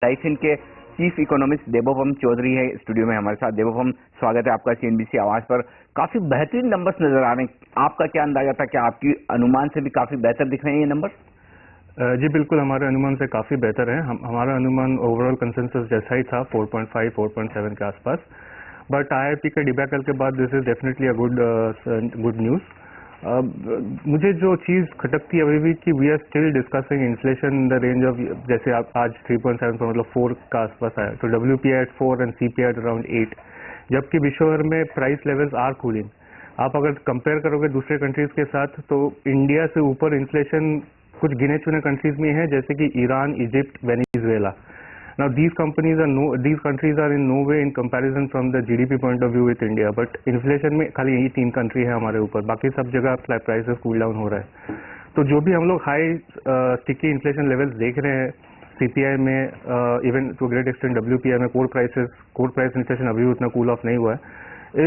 लाइफिन के chief economist देबोपम Chaudhary है studio में हमारे साथ। देबोपम, स्वागत है आपका सीएनबीसी आवाज पर। काफी बेहतरीन नंबर्स नजर आ रहे हैं, आपका क्या अंदाजा था? क्या आपकी अनुमान से भी काफी बेहतर दिख रहे हैं ये नंबर? जी बिल्कुल, हमारे अनुमान से काफ़ी बेहतर है। हमारा अनुमान ओवरऑल कंसेंसस जैसा ही था, 4.5 4.7 के आसपास। बट आईआईपी के डिबैकल के बाद this is definitely a good news. मुझे जो चीज़ खटकती है अभी भी कि we are still discussing inflation in the range of, जैसे आप आज 3.7 पर मतलब 4 का आसपास आया, तो WPI at 4 and CPI at around 8, जबकि विश्व भर में प्राइस लेवल्स आर कूलिंग। आप अगर कंपेयर करोगे दूसरे कंट्रीज के साथ तो इंडिया से ऊपर इन्फ्लेशन कुछ गिने चुने कंट्रीज में है, जैसे कि Iran, Egypt, Venezuela. Now these countries are in no way in comparison from the GDP point of view with India, but inflation में खाली यही 3 कंट्री है हमारे ऊपर, बाकी सब जगह प्राइसेस कूल डाउन हो रहा है। तो जो भी हम लोग हाई स्टिकी इन्फ्लेशन लेवल्स देख रहे हैं CPI में, even to great extent WPI में, कोर प्राइस इन्फ्लेशन अभी उतना कूल ऑफ नहीं हुआ है,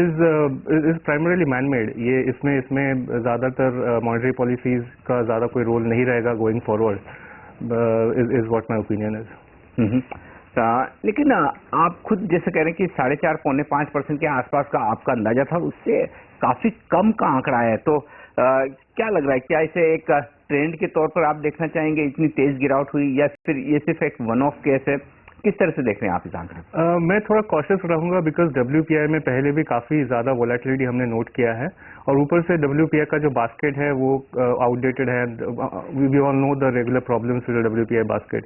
इज प्राइमरीली मैन मेड। ये इसमें ज्यादातर मॉनेटरी पॉलिसीज का ज्यादा कोई रोल नहीं रहेगा going forward, is what my opinion is. लेकिन आप खुद जैसे कह रहे हैं कि 4.5 पौने 5% के आसपास का आपका अंदाजा था, उससे काफी कम का आंकड़ा है। तो क्या लग रहा है, क्या इसे एक ट्रेंड के तौर पर आप देखना चाहेंगे? इतनी तेज गिरावट हुई या फिर ये सिर्फ एक वन ऑफ केस है? किस तरह से देख रहे हैं आप इस आंकड़े? मैं थोड़ा कॉशियस रहूंगा बिकॉज WPI में पहले भी काफी ज्यादा वोलेटिलिटी हमने नोट किया है, और ऊपर से WPI का जो बास्केट है वो आउटडेटेड है। We all know the regular problems with WPI basket.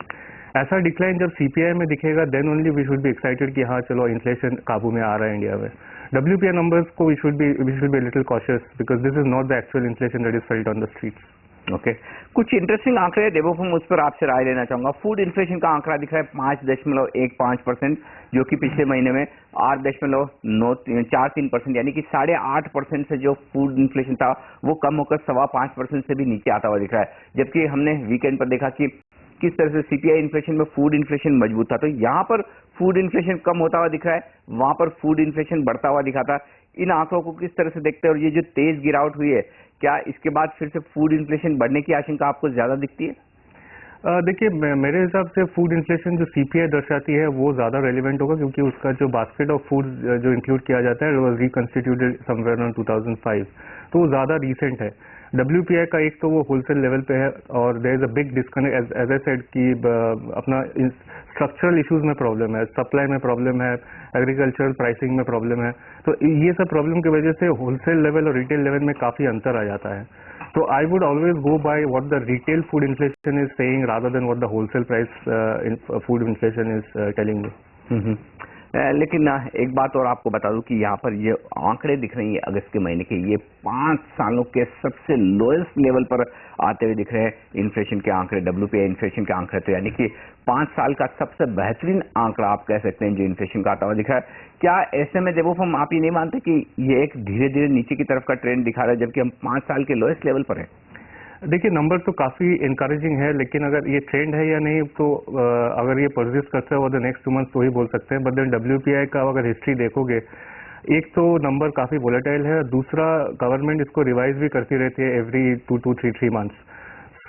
ऐसा डिक्लाइन जब CPI में दिखेगा then only we should be excited कि हाँ चलो इन्फ्लेशन काबू में आ रहा है इंडिया में। WPI नंबर्स को we should be little cautious because this is not the actual inflation that is felt on the streets. Okay, कुछ इंटरेस्टिंग आंकड़े देबोपम, उस पर आपसे राय लेना चाहूंगा। फूड इन्फ्लेशन का आंकड़ा दिख रहा है 5.15%, जो कि पिछले महीने में 8.43%, यानी कि 8.5% से जो फूड इन्फ्लेशन था वो कम होकर 5.25% से भी नीचे आता हुआ दिख रहा है। जबकि हमने वीकेंड पर देखा कि किस तरह से CPI इन्फ्लेशन में फूड इन्फ्लेशन मजबूत था। तो यहाँ पर फूड इन्फ्लेशन कम होता हुआ दिख रहा है, वहां पर फूड इन्फ्लेशन बढ़ता हुआ दिखा था। इन आंकड़ों को किस तरह से देखते हैं, और ये जो तेज गिरावट हुई है, क्या इसके बाद फिर से फूड इन्फ्लेशन बढ़ने की आशंका आपको ज्यादा दिखती है? देखिए, मेरे हिसाब से फूड इन्फ्लेशन जो CPI दर्शाती है वो ज्यादा रेलिवेंट होगा, क्योंकि उसका जो बास्केट ऑफ फूड जो इंक्लूड किया जाता है वो रिकंस्टिट्यूटेड समवेयर इन 2005, तो वो ज्यादा रिसेंट है। WPI का एक तो वो होलसेल लेवल पे है, और there is a big disconnect as I said कि अपना स्ट्रक्चरल इश्यूज में प्रॉब्लम है, सप्लाई में प्रॉब्लम है, एग्रीकल्चरल प्राइसिंग में प्रॉब्लम है। तो ये सब प्रॉब्लम की वजह से होलसेल लेवल और रिटेल लेवल में काफी अंतर आ जाता है। So I would always go by what the retail food inflation is saying rather than what the wholesale price food inflation is telling me. लेकिन एक बात और आपको बता दूं कि यहाँ पर ये आंकड़े दिख रहे हैं अगस्त के महीने के, ये 5 सालों के सबसे लोएस्ट लेवल पर आते हुए दिख रहे हैं इन्फ्लेशन के आंकड़े, WPI इन्फ्लेशन के आंकड़े। तो यानी कि 5 साल का सबसे बेहतरीन आंकड़ा आप कह सकते हैं जो इन्फ्लेशन का आता हुआ दिख रहा है। क्या ऐसे में देबोपम आप ये नहीं मानते कि ये एक धीरे धीरे नीचे की तरफ का ट्रेंड दिखा रहा है, जबकि हम 5 साल के लोएस्ट लेवल पर है? देखिए, नंबर तो काफी इनकरेजिंग है, लेकिन अगर ये ट्रेंड है या नहीं, तो अगर ये परसिस्ट करता है ओवर द नेक्स्ट 2 मंथ्स तो ही बोल सकते हैं। बट देन WPI का अगर हिस्ट्री देखोगे, एक तो नंबर काफी वोलेटाइल है, दूसरा गवर्नमेंट इसको रिवाइज भी करती रहती है एवरी 2-3 मंथ्स।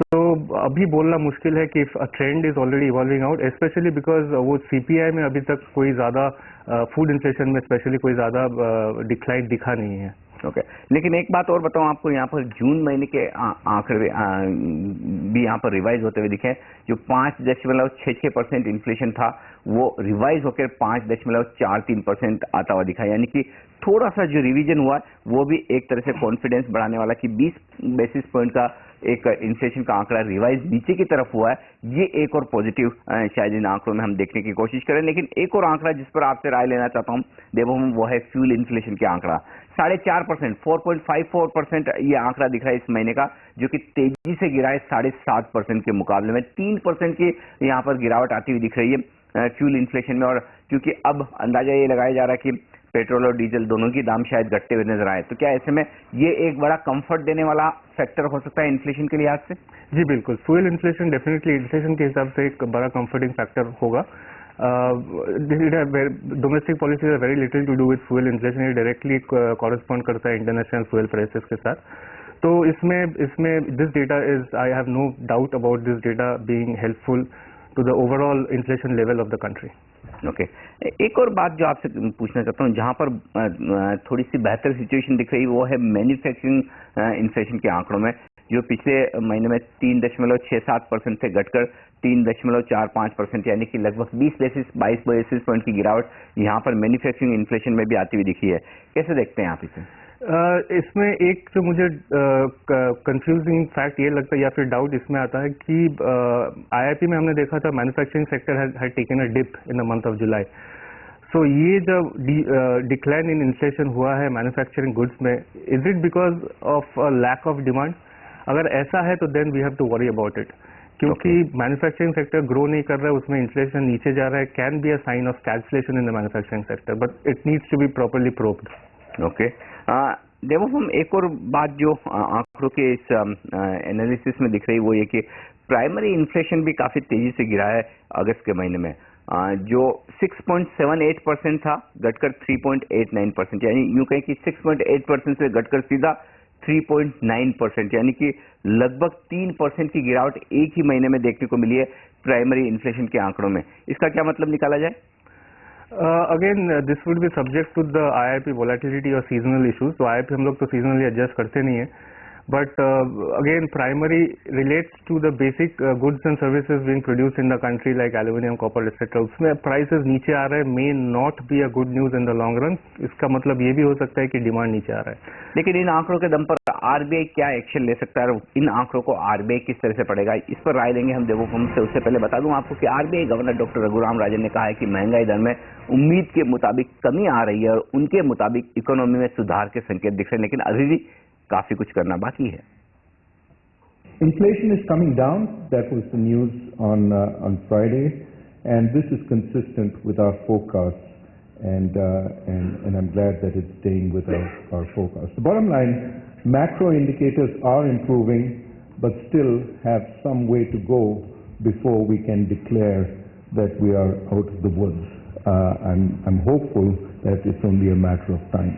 तो अभी बोलना मुश्किल है कि trend is already evolving out, specially because वो CPI में अभी तक कोई ज्यादा फूड इन्फ्लेशन में स्पेशली कोई ज्यादा डिक्लाइन दिखा नहीं है। ओके, लेकिन एक बात और बताऊं आपको, यहाँ पर जून महीने के आंकड़े भी यहाँ पर रिवाइज होते हुए दिखे। जो 5.66% इन्फ्लेशन था वो रिवाइज होकर 5.43% आता हुआ दिखा। यानी कि थोड़ा सा जो रिवीजन हुआ वो भी एक तरह से कॉन्फिडेंस बढ़ाने वाला कि 20 बेसिस पॉइंट का एक इन्फ्लेशन का आंकड़ा रिवाइज नीचे की तरफ हुआ है। ये एक और पॉजिटिव शायद इन आंकड़ों में हम देखने की कोशिश करें। लेकिन एक और आंकड़ा जिस पर आपसे राय लेना चाहता हूं देबोपम, वो है फ्यूल इन्फ्लेशन के आंकड़ा। 4.5%, 4.54% ये आंकड़ा दिख रहा है इस महीने का, जो कि तेजी से गिरा है 7.5% के मुकाबले में। 3% की यहाँ पर गिरावट आती हुई दिख रही है फ्यूल इन्फ्लेशन में। और क्योंकि अब अंदाजा ये लगाया जा रहा है कि पेट्रोल और डीजल दोनों की दाम शायद घटते हुए नजर आए, तो क्या ऐसे में ये एक बड़ा कंफर्ट देने वाला फैक्टर हो सकता है इन्फ्लेशन के लिहाज से? जी बिल्कुल, फ्यूल इन्फ्लेशन डेफिनेटली इन्फ्लेशन के हिसाब से एक बड़ा कंफर्टिंग फैक्टर होगा। Domestic policy very little to do with fuel inflation, ये डायरेक्टली कॉरेस्पॉन्ड करता है इंटरनेशनल फ्यूल प्राइसेस के साथ। तो इसमें this data is, I have no doubt about this data being helpful to the overall inflation level of the country. Okay एक और बात जो आपसे पूछना चाहता हूँ, जहाँ पर थोड़ी सी बेहतर सिचुएशन दिख रही है वो है मैन्युफैक्चरिंग इन्फ्लेशन के आंकड़ों में, जो पिछले महीने में 3.67% से घटकर 3.45%, यानी कि लगभग 22 बेसिस पॉइंट की गिरावट यहाँ पर मैन्युफैक्चरिंग इन्फ्लेशन में भी आती हुई दिखी है। कैसे देखते हैं आप इसे? इसमें एक जो मुझे कंफ्यूजिंग फैक्ट ये लगता है या फिर डाउट इसमें आता है कि IIP में हमने देखा था manufacturing sector had taken a dip in the month of July. So ये जब डिक्लाइन इन इन्फ्लेशन हुआ है मैन्युफैक्चरिंग गुड्स में, is it because of lack of demand? अगर ऐसा है तो then we have to worry about it, क्योंकि मैन्युफैक्चरिंग सेक्टर ग्रो नहीं कर रहा है, उसमें इन्फ्लेशन नीचे जा रहा है, can be a sign of stagflation in the manufacturing sector, but it needs to be properly probed. Okay Devom, एक और बात जो आंकड़ों के इस एनालिसिस में दिख रही वो ये कि प्राइमरी इन्फ्लेशन भी काफी तेजी से गिरा है अगस्त के महीने में, जो 6.78% था घटकर 3.89%, यानी यूं कहें कि 6.8% से घटकर सीधा 3.9%, यानी कि लगभग 3% की गिरावट एक ही महीने में देखने को मिली है प्राइमरी इन्फ्लेशन के आंकड़ों में। इसका क्या मतलब निकाला जाए? Again, this would be subject to the IIP volatility or seasonal issues. तो IIP हम लोग तो seasonally adjust करते नहीं है, but again primary relates to the basic goods and services being produced in the country like aluminium, copper, etc. उसमें prices नीचे आ रहे हैं, may not be a good news in the long run. इसका मतलब ये भी हो सकता है कि डिमांड नीचे आ रहा है। लेकिन इन आंकड़ों के दम पर RBI क्या एक्शन ले सकता है और इन आंकड़ों को RBI किस तरह से पड़ेगा, इस पर राय लेंगे हम देवोपम से। उससे पहले बता दूं आपको कि RBI governor doctor Raghuram Rajan ने कहा है कि महंगाई दर में उम्मीद के मुताबिक कमी आ रही है और उनके मुताबिक इकोनॉमी में सुधार के संकेत दिख रहे हैं, लेकिन अभी भी काफी कुछ करना बाकी है। Inflation is coming down. That was the news on Friday, and this is consistent with our forecasts. And I'm glad that it's staying with our forecast. The bottom line, macro indicators are improving, but still have some way to go before we can declare that we are out of the woods. I'm hopeful that it's only a matter of time.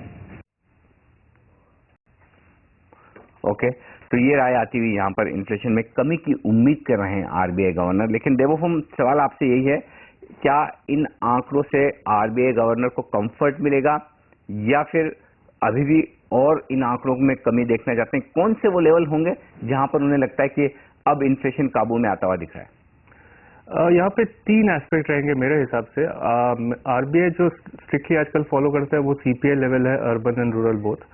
Okay तो ये राय आती हुई यहाँ पर inflation में कमी की उम्मीद कर रहे हैं RBI गवर्नर। लेकिन देवोपम, सवाल आपसे यही है, क्या इन आंकड़ों से RBI गवर्नर को कंफर्ट मिलेगा या फिर अभी भी और इन आंकड़ों में कमी देखना चाहते हैं? कौन से वो लेवल होंगे जहां पर उन्हें लगता है कि अब इन्फ्लेशन काबू में आता हुआ दिख रहा है? यहाँ पे 3 एस्पेक्ट रहेंगे मेरे हिसाब से। RBI जो स्ट्रिक्टली आजकल फॉलो करता है वो CPI लेवल है, अर्बन एंड रूरल बोथ।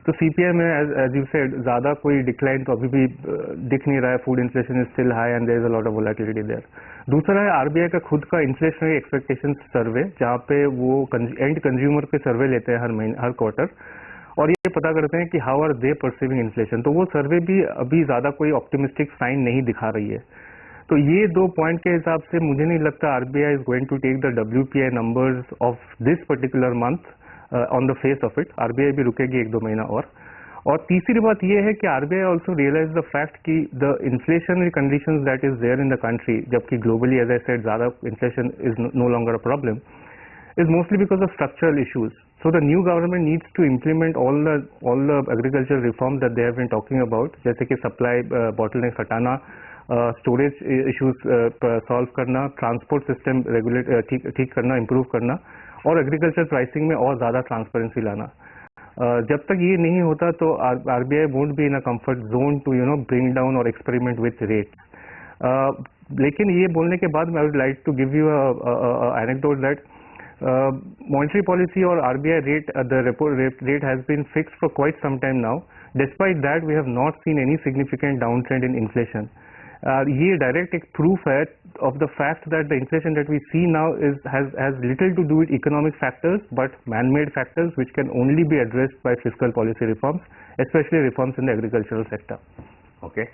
तो CPI में एज यू सेड ज्यादा कोई डिक्लाइन तो अभी भी दिख नहीं रहा है, food inflation is still high and there is a lot of volatility there. दूसरा है RBI का खुद का इन्फ्लेशनरी एक्सपेक्टेशन सर्वे, जहाँ पे वो एंड कंज्यूमर पे सर्वे लेते हैं हर क्वार्टर, और ये पता करते हैं कि how are they perceiving inflation. तो वो सर्वे भी अभी ज्यादा कोई ऑप्टिमिस्टिक साइन नहीं दिखा रही है। तो ये 2 पॉइंट के हिसाब से मुझे नहीं लगता RBI is going to take the WPI numbers of this particular month on the face of it. RBI भी रुकेगी 1-2 महीना और तीसरी बात ये है कि RBI also realise the fact कि the inflationary conditions that is there in the country, जबकि ग्लोबली एज आई सेड ज्यादा inflation is no longer a problem, is mostly because of structural issues. So the new government needs to implement all the agricultural reforms that they have been talking about, जैसे कि supply bottlenecks हटाना, storage issues solve करना, transport system regulate ठीक करना, improve करना, और agriculture pricing में और ज़्यादा transparency लाना। जब तक ये नहीं होता तो RBI won't be in a comfort zone to bring down or experiment with rates. लेकिन ये बोलने के बाद I would like to give you a anecdote that monetary policy or RBI rate, the repo rate has been fixed for quite some time now. Despite that, we have not seen any significant downtrend in inflation. ये direct एक proof है of the fact that the inflation that we see now has little to do with economic factors but man-made factors which can only be addressed by fiscal policy reforms, especially reforms in the agricultural sector. Okay.